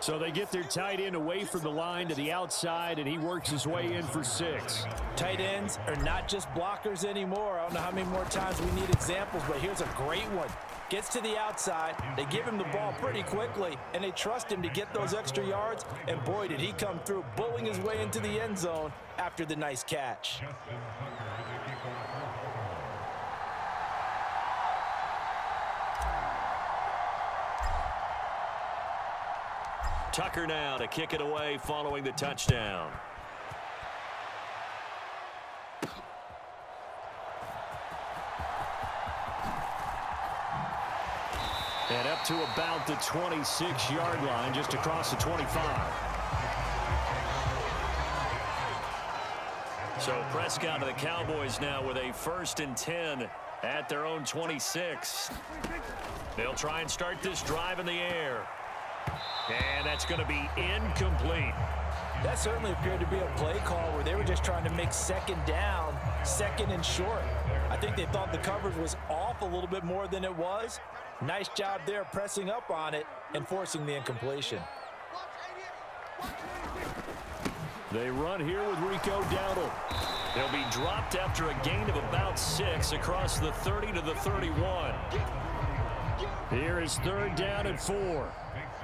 So they get their tight end away from the line to the outside, and he works his way in for 6. Tight ends are not just blockers anymore. I don't know how many more times we need examples, but here's a great one. Gets to the outside, they give him the ball pretty quickly, and they trust him to get those extra yards, and boy, did he come through, bulling his way into the end zone after the nice catch. Tucker now to kick it away following the touchdown. And up to about the 26-yard line, just across the 25. So Prescott to the Cowboys now with a 1st and 10 at their own 26. They'll try and start this drive in the air. And that's going to be incomplete. That certainly appeared to be a play call where they were just trying to make second down, second and short. I think they thought the coverage was off a little bit more than it was. Nice job there pressing up on it and forcing the incompletion. They run here with Rico Dowdle. They'll be dropped after a gain of about 6 across the 30 to the 31. Here is 3rd down and 4.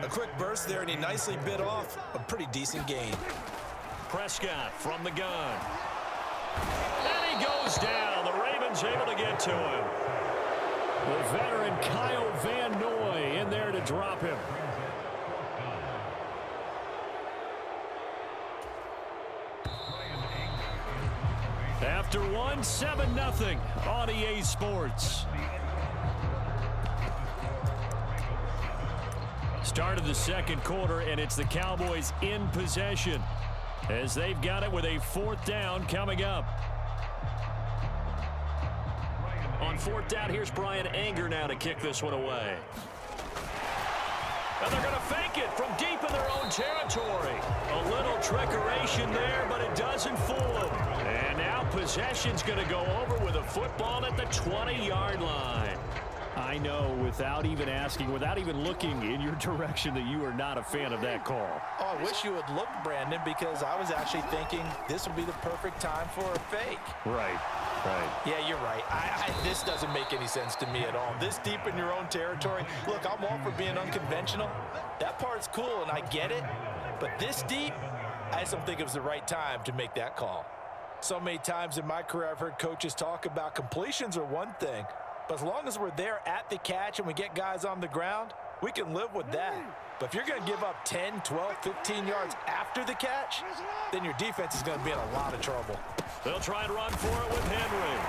A quick burst there, and he nicely bit off a pretty decent gain. Prescott from the gun. And he goes down. The Ravens able to get to him. The veteran Kyle Van Noy in there to drop him. After one, 7-0 on EA Sports. Start of the second quarter, and it's the Cowboys in possession as they've got it with a 4th down coming up. On 4th down, here's Brian Anger now to kick this one away. And they're going to fake it from deep in their own territory. A little trickeration there, but it doesn't fool them. And now possession's going to go over with a football at the 20-yard line. I know, without even asking, without even looking in your direction, that you are not a fan of that call. Oh, I wish you had looked, Brandon, because I was actually thinking this would be the perfect time for a fake. Right. Yeah, you're right. This doesn't make any sense to me at all. This deep in your own territory. Look, I'm all for being unconventional. That part's cool, and I get it. But this deep, I just don't think it was the right time to make that call. So many times in my career, I've heard coaches talk about completions are one thing. But as long as we're there at the catch and we get guys on the ground, we can live with that. But if you're going to give up 10, 12, 15 yards after the catch, then your defense is going to be in a lot of trouble. They'll try and run for it with Henry.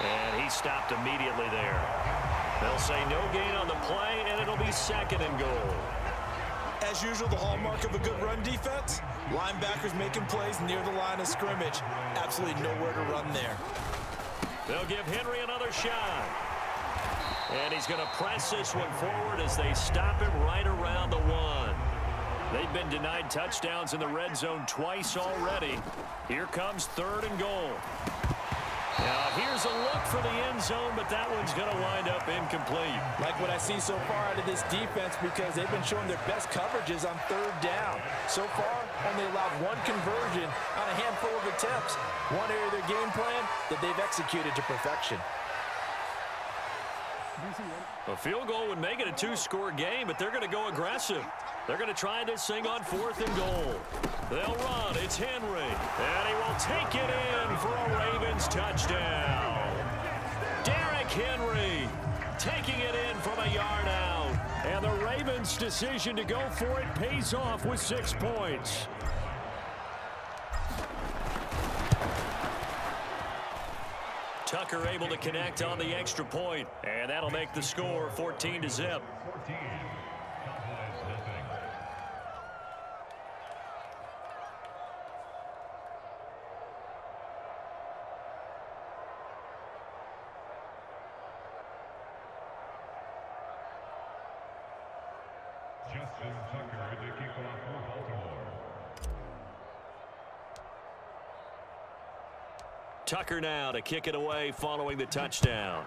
And he stopped immediately there. They'll say no gain on the play, and it'll be 2nd and goal. As usual, the hallmark of a good run defense, linebackers making plays near the line of scrimmage. Absolutely nowhere to run there. They'll give Henry another shot. And he's going to press this one forward as they stop him right around the 1. They've been denied touchdowns in the red zone twice already. Here comes 3rd and goal. Now here's a look for the end zone, but that one's going to wind up incomplete. Like what I see so far out of this defense, because they've been showing their best coverages on 3rd down. So far, only allowed 1 conversion on a handful of attempts. One area of their game plan that they've executed to perfection. A field goal would make it a 2-score game, but they're going to go aggressive. They're going to try this thing on 4th and goal. They'll run. It's Henry. And he will take it in for a Ravens touchdown. Derrick Henry taking it in from a yard out. And the Ravens' decision to go for it pays off with 6 points. Tucker able to connect on the extra point, and that'll make the score 14-0. Justin Tucker to kick off for Baltimore. Tucker now to kick it away following the touchdown.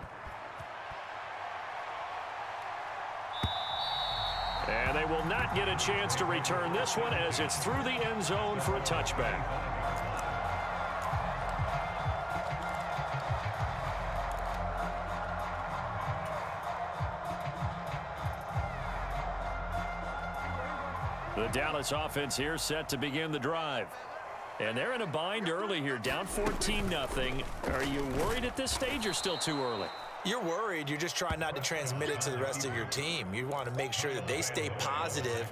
And they will not get a chance to return this one as it's through the end zone for a touchback. The Dallas offense here set to begin the drive. And they're in a bind early here, down 14-0. Are you worried at this stage or still too early? You're worried. You're just trying not to transmit it to the rest of your team. You want to make sure that they stay positive.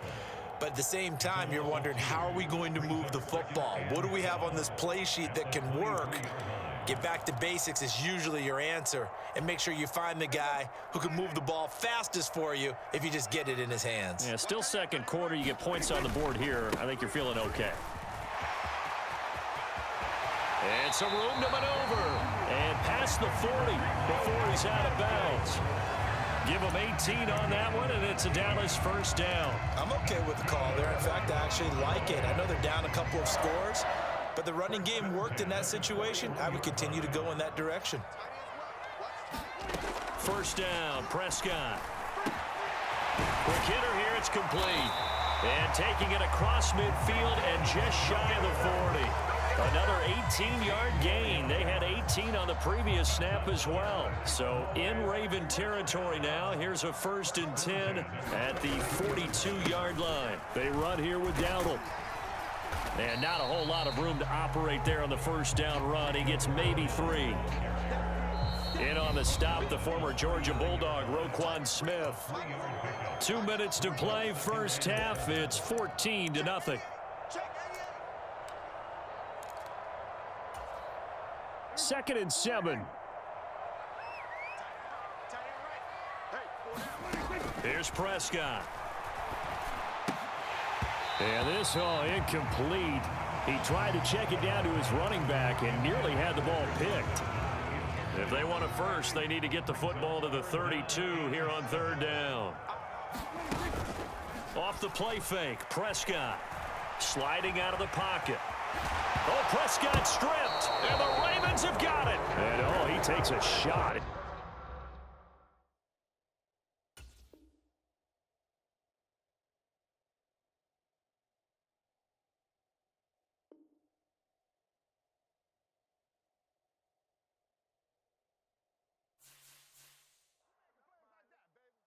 But at the same time, you're wondering, how are we going to move the football? What do we have on this play sheet that can work? Get back to basics is usually your answer. And make sure you find the guy who can move the ball fastest for you if you just get it in his hands. Yeah, still second quarter. You get points on the board here. I think you're feeling okay. And some room to maneuver. And past the 40 before he's out of bounds. Give him 18 on that one, and it's a Dallas first down. I'm okay with the call there. In fact, I actually like it. I know they're down a couple of scores, but the running game worked in that situation. I would continue to go in that direction. First down, Prescott. Quick hitter here, it's complete. And taking it across midfield and just shy of the 40. Another 18-yard gain. They had 18 on the previous snap as well. So in Raven territory now. Here's a 1st and 10 at the 42-yard line. They run here with Dowdle. And not a whole lot of room to operate there on the first down run. He gets maybe 3. In on the stop, the former Georgia Bulldog, Roquan Smith. 2 minutes to play, first half. It's 14-0. Second and 7. Here's Prescott. And this incomplete. He tried to check it down to his running back and nearly had the ball picked. If they want a first, they need to get the football to the 32 here on 3rd down. Off the play fake, Prescott sliding out of the pocket. Oh, Prescott stripped, and the Ravens have got it. And he takes a shot.